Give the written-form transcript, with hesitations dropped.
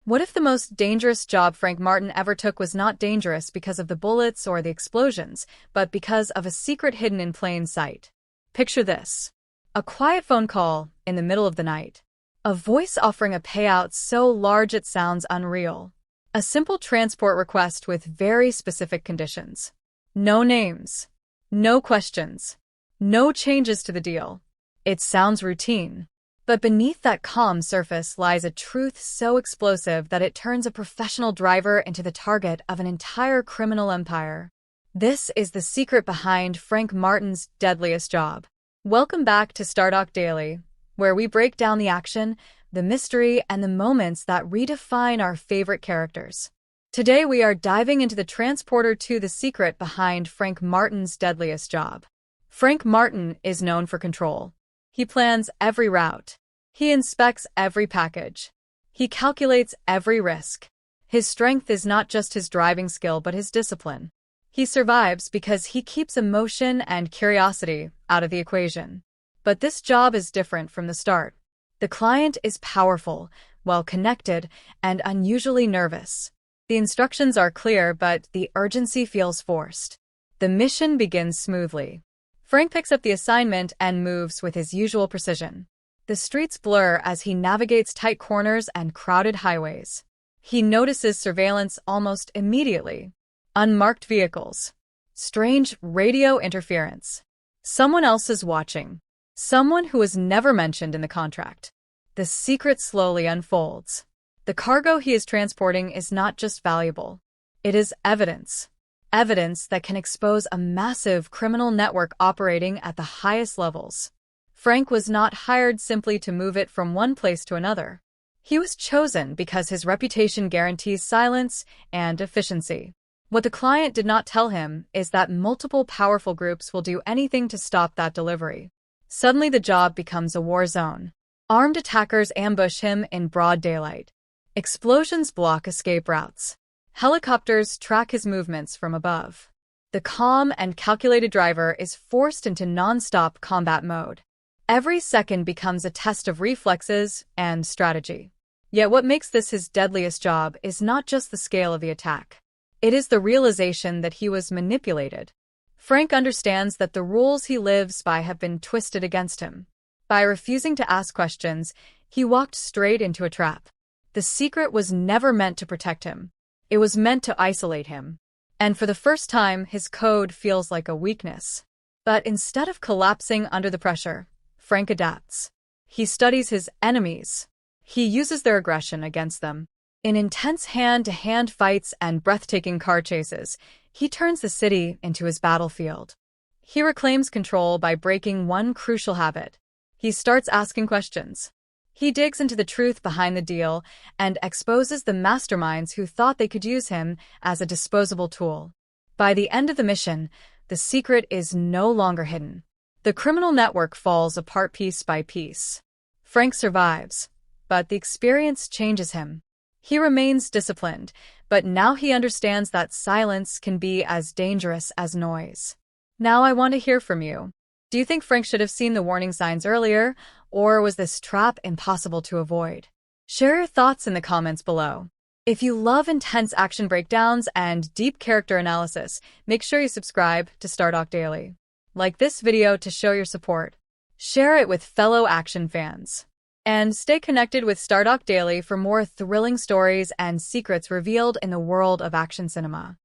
What if the most dangerous job Frank Martin ever took was not dangerous because of the bullets or the explosions, but because of a secret hidden in plain sight? Picture this. A quiet phone call in the middle of the night. A voice offering a payout so large it sounds unreal. A simple transport request with very specific conditions. No names. No questions. No changes to the deal. It sounds routine. But beneath that calm surface lies a truth so explosive that it turns a professional driver into the target of an entire criminal empire. This is the secret behind Frank Martin's deadliest job. Welcome back to Stardock Daily, where we break down the action, the mystery, and the moments that redefine our favorite characters. Today we are diving into the transporter to the secret behind Frank Martin's deadliest job. Frank Martin is known for control. He plans every route. He inspects every package. He calculates every risk. His strength is not just his driving skill but his discipline. He survives because he keeps emotion and curiosity out of the equation. But this job is different from the start. The client is powerful, well-connected, and unusually nervous. The instructions are clear, but the urgency feels forced. The mission begins smoothly. Frank picks up the assignment and moves with his usual precision. The streets blur as he navigates tight corners and crowded highways. He notices surveillance almost immediately. Unmarked vehicles. Strange radio interference. Someone else is watching. Someone who was never mentioned in the contract. The secret slowly unfolds. The cargo he is transporting is not just valuable. It is evidence. Evidence that can expose a massive criminal network operating at the highest levels. Frank was not hired simply to move it from one place to another. He was chosen because his reputation guarantees silence and efficiency. What the client did not tell him is that multiple powerful groups will do anything to stop that delivery. Suddenly the job becomes a war zone. Armed attackers ambush him in broad daylight. Explosions block escape routes. Helicopters track his movements from above. The calm and calculated driver is forced into non-stop combat mode. Every second becomes a test of reflexes and strategy. Yet what makes this his deadliest job is not just the scale of the attack. It is the realization that he was manipulated. Frank understands that the rules he lives by have been twisted against him. By refusing to ask questions, he walked straight into a trap. The secret was never meant to protect him. It was meant to isolate him. And for the first time, his code feels like a weakness. But instead of collapsing under the pressure, Frank adapts. He studies his enemies. He uses their aggression against them. In intense hand-to-hand fights and breathtaking car chases, he turns the city into his battlefield. He reclaims control by breaking one crucial habit. He starts asking questions. He digs into the truth behind the deal and exposes the masterminds who thought they could use him as a disposable tool. By the end of the mission, the secret is no longer hidden. The criminal network falls apart piece by piece. Frank survives, but the experience changes him. He remains disciplined, but now he understands that silence can be as dangerous as noise. Now I want to hear from you. Do you think Frank should have seen the warning signs earlier, or was this trap impossible to avoid? Share your thoughts in the comments below. If you love intense action breakdowns and deep character analysis, make sure you subscribe to Stardock Daily. Like this video to show your support. Share it with fellow action fans. And stay connected with Stardock Daily for more thrilling stories and secrets revealed in the world of action cinema.